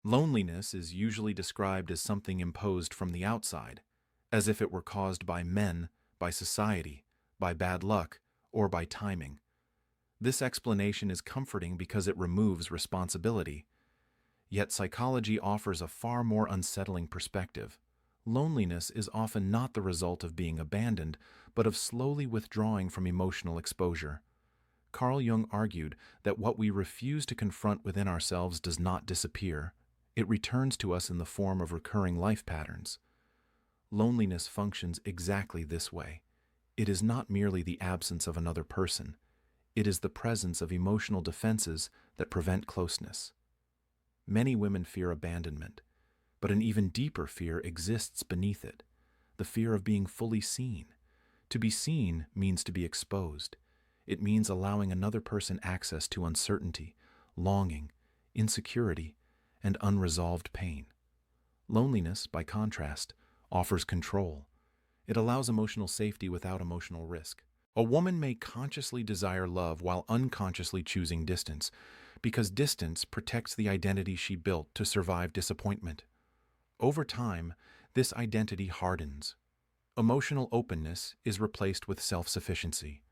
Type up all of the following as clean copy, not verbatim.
Loneliness is usually described as something imposed from the outside, as if it were caused by men, by society, by bad luck, or by timing. This explanation is comforting because it removes responsibility. Yet psychology offers a far more unsettling perspective. Loneliness is often not the result of being abandoned, but of slowly withdrawing from emotional exposure. Carl Jung argued that what we refuse to confront within ourselves does not disappear. It returns to us in the form of recurring life patterns. Loneliness functions exactly this way. It is not merely the absence of another person. It is the presence of emotional defenses that prevent closeness. Many women fear abandonment, but an even deeper fear exists beneath it, the fear of being fully seen. To be seen means to be exposed. It means allowing another person access to uncertainty, longing, insecurity, and unresolved pain. Loneliness, by contrast, offers control. It allows emotional safety without emotional risk. A woman may consciously desire love while unconsciously choosing distance, because distance protects the identity she built to survive disappointment. Over time, this identity hardens. Emotional openness is replaced with self-sufficiency.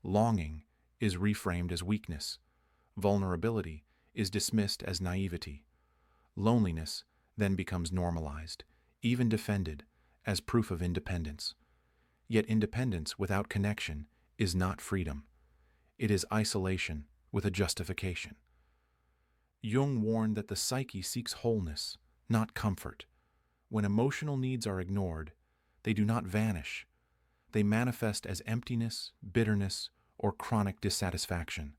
Longing is reframed as weakness. Vulnerability is dismissed as naivety. Loneliness then becomes normalized, even defended, as proof of independence. Yet independence without connection is not freedom. It is isolation with a justification. Jung warned that the psyche seeks wholeness, not comfort. When emotional needs are ignored, they do not vanish. They manifest as emptiness, bitterness, or chronic dissatisfaction.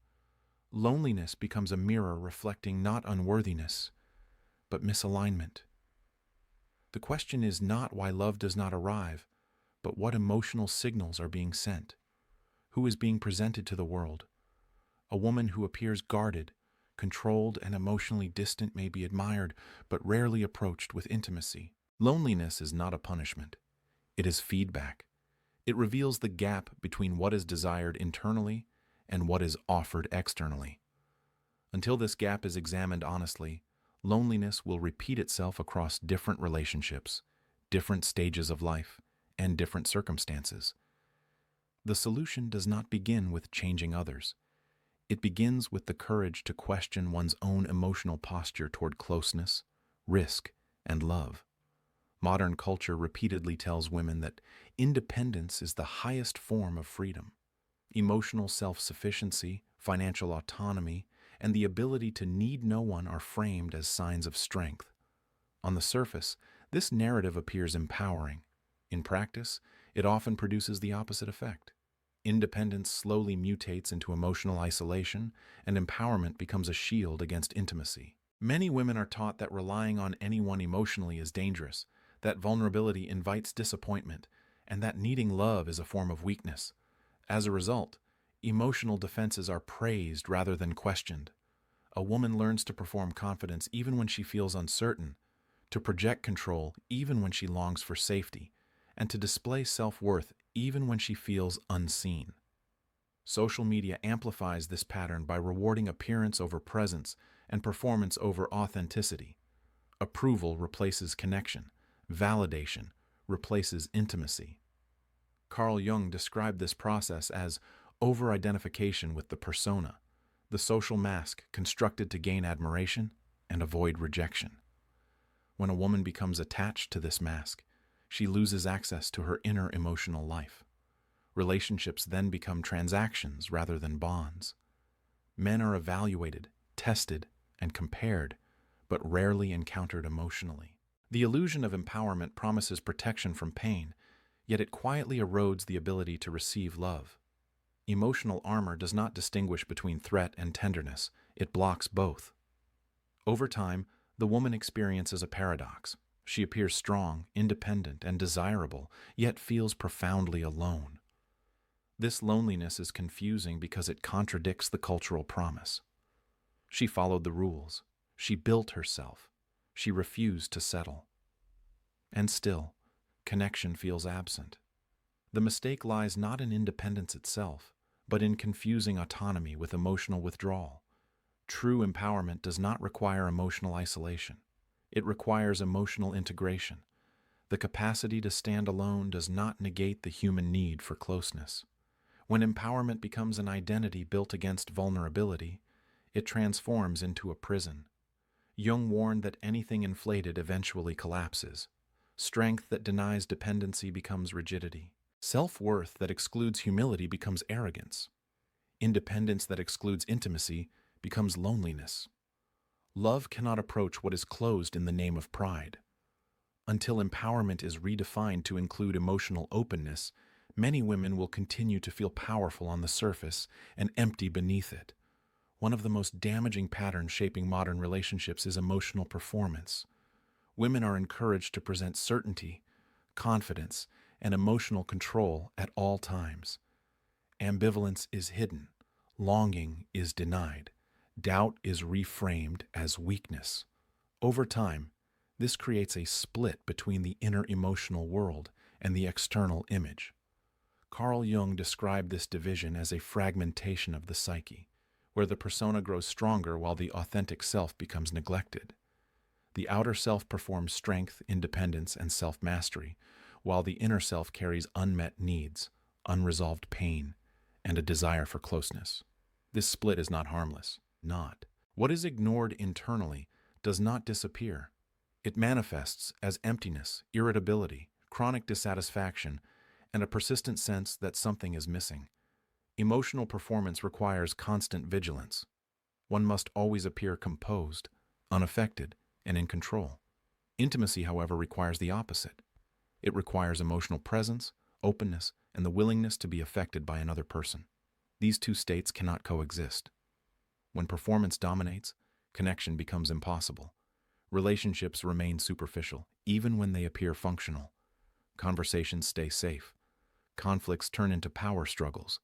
Loneliness becomes a mirror reflecting not unworthiness, but misalignment. The question is not why love does not arrive, but what emotional signals are being sent. Who is being presented to the world? A woman who appears guarded, controlled, and emotionally distant may be admired, but rarely approached with intimacy. Loneliness is not a punishment. It is feedback. It reveals the gap between what is desired internally and what is offered externally. Until this gap is examined honestly, loneliness will repeat itself across different relationships, different stages of life, and different circumstances. The solution does not begin with changing others. It begins with the courage to question one's own emotional posture toward closeness, risk, and love. Modern culture repeatedly tells women that independence is the highest form of freedom. Emotional self-sufficiency, financial autonomy, and the ability to need no one are framed as signs of strength. On the surface, this narrative appears empowering. In practice, it often produces the opposite effect. Independence slowly mutates into emotional isolation, and empowerment becomes a shield against intimacy. Many women are taught that relying on anyone emotionally is dangerous, that vulnerability invites disappointment, and that needing love is a form of weakness. As a result, emotional defenses are praised rather than questioned. A woman learns to perform confidence even when she feels uncertain, to project control even when she longs for safety, and to display self-worth even when she feels unseen. Social media amplifies this pattern by rewarding appearance over presence and performance over authenticity. Approval replaces connection. Validation replaces intimacy. Carl Jung described this process as over-identification with the persona, the social mask constructed to gain admiration and avoid rejection. When a woman becomes attached to this mask, she loses access to her inner emotional life. Relationships then become transactions rather than bonds. Men are evaluated, tested, and compared, but rarely encountered emotionally. The illusion of empowerment promises protection from pain, yet it quietly erodes the ability to receive love. Emotional armor does not distinguish between threat and tenderness, it blocks both. Over time, the woman experiences a paradox. She appears strong, independent, and desirable, yet feels profoundly alone. This loneliness is confusing because it contradicts the cultural promise. She followed the rules. She built herself. She refused to settle. And still, connection feels absent. The mistake lies not in independence itself, but in confusing autonomy with emotional withdrawal. True empowerment does not require emotional isolation. It requires emotional integration. The capacity to stand alone does not negate the human need for closeness. When empowerment becomes an identity built against vulnerability, it transforms into a prison. Jung warned that anything inflated eventually collapses. Strength that denies dependency becomes rigidity. Self-worth that excludes humility becomes arrogance. Independence that excludes intimacy becomes loneliness. Love cannot approach what is closed in the name of pride. Until empowerment is redefined to include emotional openness, many women will continue to feel powerful on the surface and empty beneath it. One of the most damaging patterns shaping modern relationships is emotional performance. Women are encouraged to present certainty, confidence, and emotional control at all times. Ambivalence is hidden, longing is denied, doubt is reframed as weakness. Over time, this creates a split between the inner emotional world and the external image. Carl Jung described this division as a fragmentation of the psyche, where the persona grows stronger while the authentic self becomes neglected. The outer self performs strength, independence, and self-mastery, while the inner self carries unmet needs, unresolved pain, and a desire for closeness. This split is not harmless. Not. What is ignored internally does not disappear. It manifests as emptiness, irritability, chronic dissatisfaction, and a persistent sense that something is missing. Emotional performance requires constant vigilance. One must always appear composed, unaffected, and in control. Intimacy, however, requires the opposite. It requires emotional presence, openness, and the willingness to be affected by another person. These two states cannot coexist. When performance dominates, connection becomes impossible. Relationships remain superficial, even when they appear functional. Conversations stay safe. Conflicts turn into power struggles.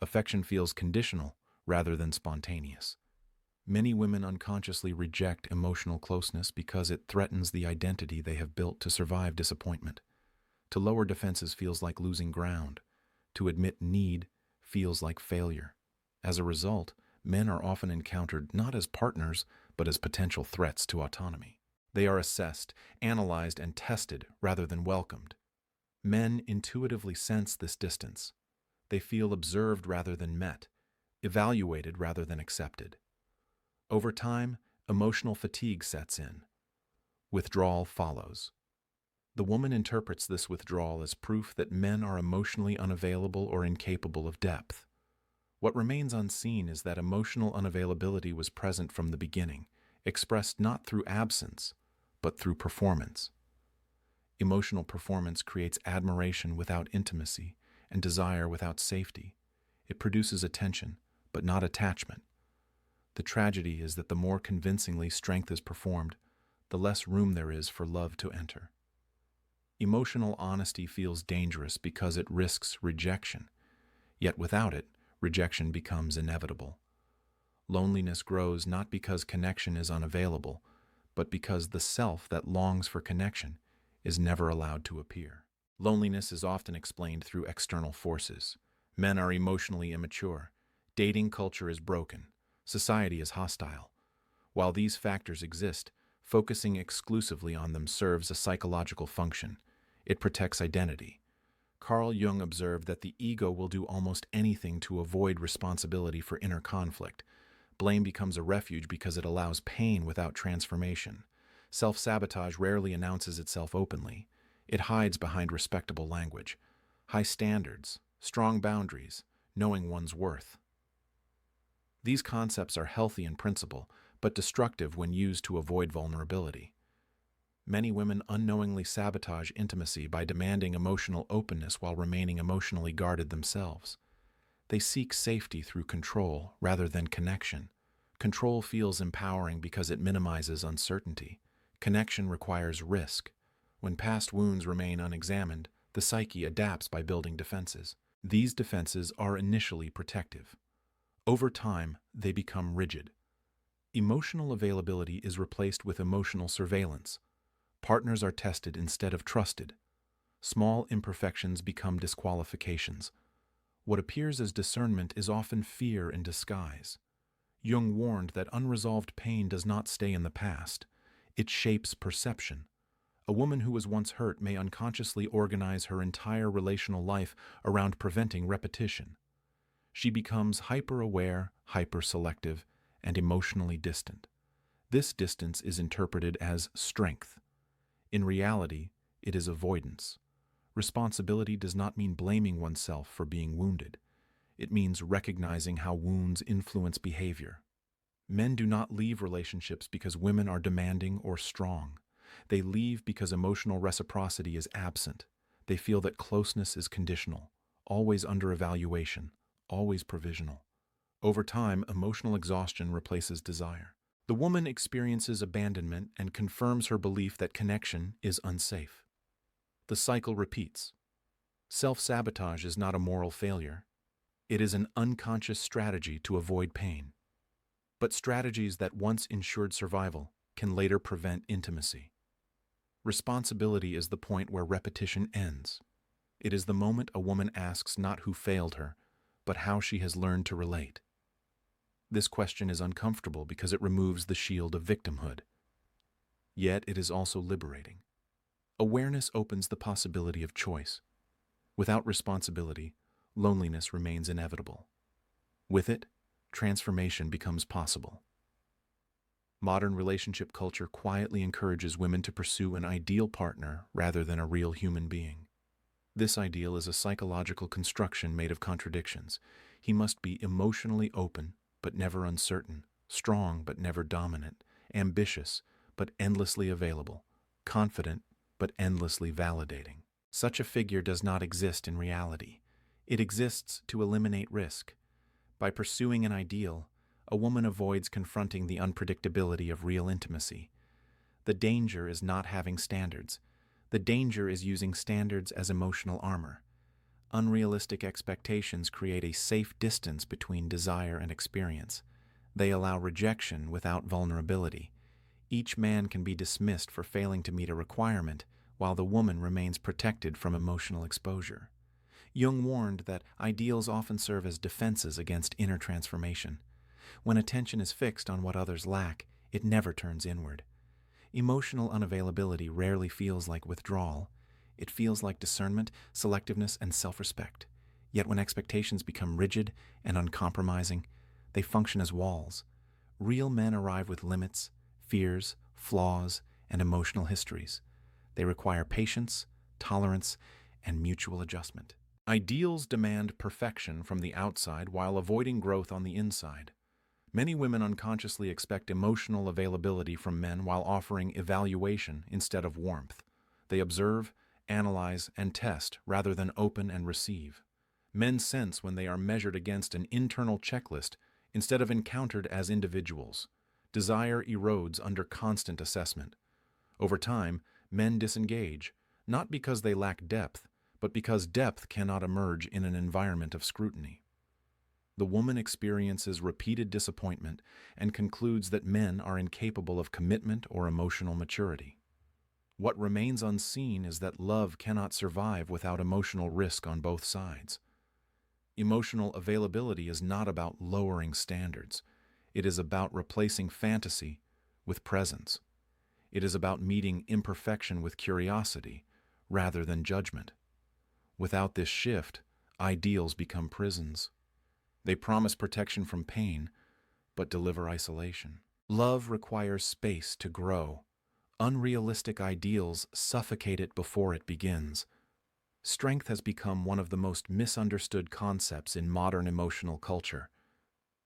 Affection feels conditional rather than spontaneous. Many women unconsciously reject emotional closeness because it threatens the identity they have built to survive disappointment. To lower defenses feels like losing ground. To admit need feels like failure. As a result, men are often encountered not as partners, but as potential threats to autonomy. They are assessed, analyzed, and tested rather than welcomed. Men intuitively sense this distance. They feel observed rather than met, evaluated rather than accepted. Over time, emotional fatigue sets in. Withdrawal follows. The woman interprets this withdrawal as proof that men are emotionally unavailable or incapable of depth. What remains unseen is that emotional unavailability was present from the beginning, expressed not through absence, but through performance. Emotional performance creates admiration without intimacy and desire without safety. It produces attention, but not attachment. The tragedy is that the more convincingly strength is performed, the less room there is for love to enter. Emotional honesty feels dangerous because it risks rejection, yet without it, rejection becomes inevitable. Loneliness grows not because connection is unavailable, but because the self that longs for connection is never allowed to appear. Loneliness is often explained through external forces. Men are emotionally immature. Dating culture is broken. Society is hostile. While these factors exist, focusing exclusively on them serves a psychological function. It protects identity. Carl Jung observed that the ego will do almost anything to avoid responsibility for inner conflict. Blame becomes a refuge because it allows pain without transformation. Self-sabotage rarely announces itself openly. It hides behind respectable language, high standards, strong boundaries, knowing one's worth. These concepts are healthy in principle, but destructive when used to avoid vulnerability. Many women unknowingly sabotage intimacy by demanding emotional openness while remaining emotionally guarded themselves. They seek safety through control rather than connection. Control feels empowering because it minimizes uncertainty. Connection requires risk. When past wounds remain unexamined, the psyche adapts by building defenses. These defenses are initially protective. Over time, they become rigid. Emotional availability is replaced with emotional surveillance. Partners are tested instead of trusted. Small imperfections become disqualifications. What appears as discernment is often fear in disguise. Jung warned that unresolved pain does not stay in the past. It shapes perception. A woman who was once hurt may unconsciously organize her entire relational life around preventing repetition. She becomes hyper-aware, hyper-selective, and emotionally distant. This distance is interpreted as strength. In reality, it is avoidance. Responsibility does not mean blaming oneself for being wounded. It means recognizing how wounds influence behavior. Men do not leave relationships because women are demanding or strong. They leave because emotional reciprocity is absent. They feel that closeness is conditional, always under evaluation, always provisional. Over time, emotional exhaustion replaces desire. The woman experiences abandonment and confirms her belief that connection is unsafe. The cycle repeats. Self-sabotage is not a moral failure. It is an unconscious strategy to avoid pain. But strategies that once ensured survival can later prevent intimacy. Responsibility is the point where repetition ends. It is the moment a woman asks not who failed her, but how she has learned to relate. This question is uncomfortable because it removes the shield of victimhood. Yet it is also liberating. Awareness opens the possibility of choice. Without responsibility, loneliness remains inevitable. With it, transformation becomes possible. Modern relationship culture quietly encourages women to pursue an ideal partner rather than a real human being. This ideal is a psychological construction made of contradictions. He must be emotionally open, but never uncertain, strong, but never dominant, ambitious, but endlessly available, confident, but endlessly validating. Such a figure does not exist in reality. It exists to eliminate risk. By pursuing an ideal, a woman avoids confronting the unpredictability of real intimacy. The danger is not having standards. The danger is using standards as emotional armor. Unrealistic expectations create a safe distance between desire and experience. They allow rejection without vulnerability. Each man can be dismissed for failing to meet a requirement, while the woman remains protected from emotional exposure. Jung warned that ideals often serve as defenses against inner transformation. When attention is fixed on what others lack, it never turns inward. Emotional unavailability rarely feels like withdrawal. It feels like discernment, selectiveness, and self-respect. Yet when expectations become rigid and uncompromising, they function as walls. Real men arrive with limits, fears, flaws, and emotional histories. They require patience, tolerance, and mutual adjustment. Ideals demand perfection from the outside while avoiding growth on the inside. Many women unconsciously expect emotional availability from men while offering evaluation instead of warmth. They observe, analyze, and test rather than open and receive. Men sense when they are measured against an internal checklist instead of encountered as individuals. Desire erodes under constant assessment. Over time, men disengage, not because they lack depth, but because depth cannot emerge in an environment of scrutiny. The woman experiences repeated disappointment and concludes that men are incapable of commitment or emotional maturity. What remains unseen is that love cannot survive without emotional risk on both sides. Emotional availability is not about lowering standards. It is about replacing fantasy with presence. It is about meeting imperfection with curiosity rather than judgment. Without this shift, ideals become prisons. They promise protection from pain, but deliver isolation. Love requires space to grow. Unrealistic ideals suffocate it before it begins. Strength has become one of the most misunderstood concepts in modern emotional culture.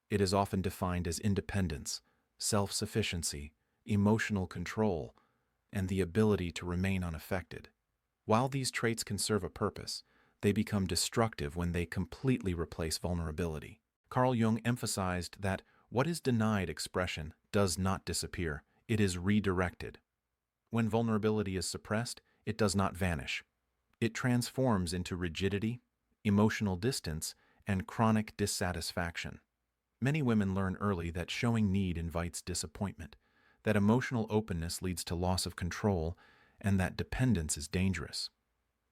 It is often defined as independence, self-sufficiency, emotional control, and the ability to remain unaffected. While these traits can serve a purpose, they become destructive when they completely replace vulnerability. Carl Jung emphasized that what is denied expression does not disappear, it is redirected. When vulnerability is suppressed, it does not vanish. It transforms into rigidity, emotional distance, and chronic dissatisfaction. Many women learn early that showing need invites disappointment, that emotional openness leads to loss of control, and that dependence is dangerous.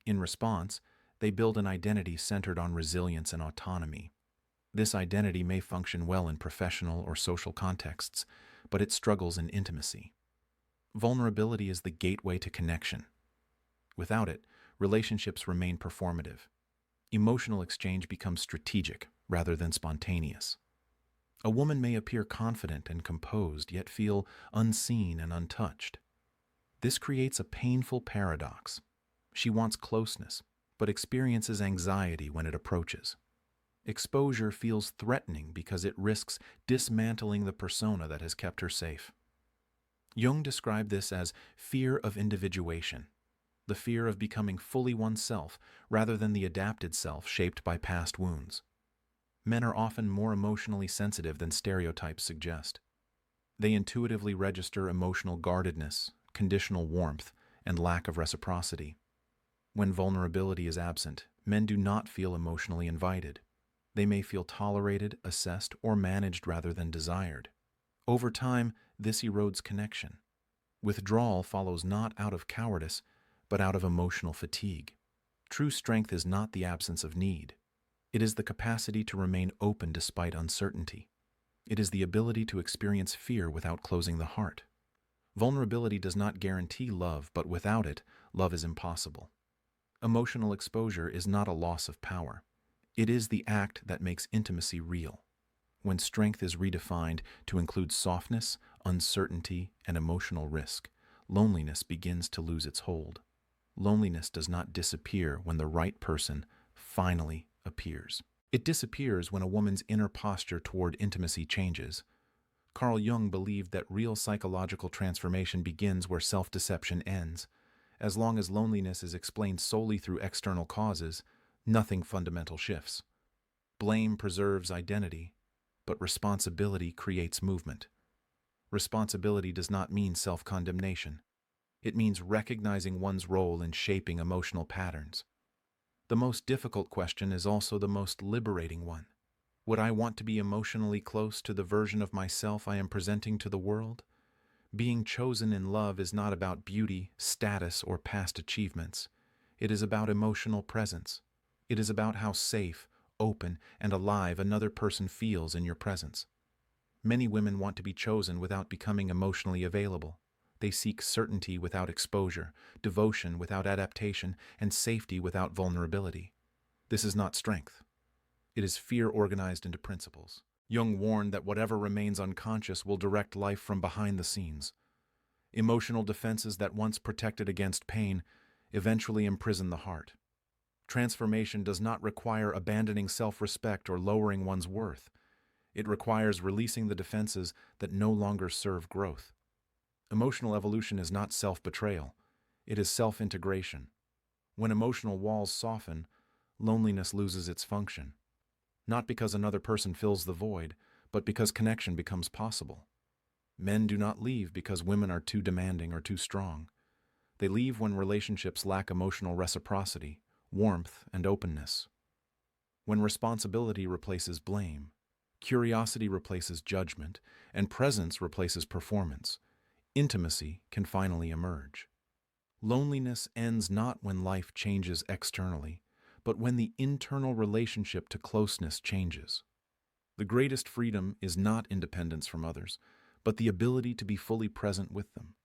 In response, they build an identity centered on resilience and autonomy. This identity may function well in professional or social contexts, but it struggles in intimacy. Vulnerability is the gateway to connection. Without it, relationships remain performative. Emotional exchange becomes strategic rather than spontaneous. A woman may appear confident and composed, yet feel unseen and untouched. This creates a painful paradox. She wants closeness, but experiences anxiety when it approaches. Exposure feels threatening because it risks dismantling the persona that has kept her safe. Jung described this as fear of individuation, the fear of becoming fully oneself rather than the adapted self shaped by past wounds. Men are often more emotionally sensitive than stereotypes suggest. They intuitively register emotional guardedness, conditional warmth, and lack of reciprocity. When vulnerability is absent, men do not feel emotionally invited. They may feel tolerated, assessed, or managed rather than desired. Over time, this erodes connection. Withdrawal follows not out of cowardice, but out of emotional fatigue. True strength is not the absence of need. It is the capacity to remain open despite uncertainty. It is the ability to experience fear without closing the heart. Vulnerability does not guarantee love, but without it, love is impossible. Emotional exposure is not a loss of power. It is the act that makes intimacy real. When strength is redefined to include softness, uncertainty, and emotional risk, loneliness begins to lose its hold. Loneliness does not disappear when the right person finally appears. It disappears when a woman's inner posture toward intimacy changes. Carl Jung believed that real psychological transformation begins where self-deception ends. As long as loneliness is explained solely through external causes, nothing fundamental shifts. Blame preserves identity, but responsibility creates movement. Responsibility does not mean self-condemnation. It means recognizing one's role in shaping emotional patterns. The most difficult question is also the most liberating one. Would I want to be emotionally close to the version of myself I am presenting to the world? Being chosen in love is not about beauty, status, or past achievements. It is about emotional presence. It is about how safe, open, and alive another person feels in your presence. Many women want to be chosen without becoming emotionally available. They seek certainty without exposure, devotion without adaptation, and safety without vulnerability. This is not strength. It is fear organized into principles. Jung warned that whatever remains unconscious will direct life from behind the scenes. Emotional defenses that once protected against pain eventually imprison the heart. Transformation does not require abandoning self-respect or lowering one's worth. It requires releasing the defenses that no longer serve growth. Emotional evolution is not self-betrayal. It is self-integration. When emotional walls soften, loneliness loses its function. Not because another person fills the void, but because connection becomes possible. Men do not leave because women are too demanding or too strong. They leave when relationships lack emotional reciprocity, warmth, and openness. When responsibility replaces blame, curiosity replaces judgment, and presence replaces performance, intimacy can finally emerge. Loneliness ends not when life changes externally, but when the internal relationship to closeness changes. The greatest freedom is not independence from others, but the ability to be fully present with them.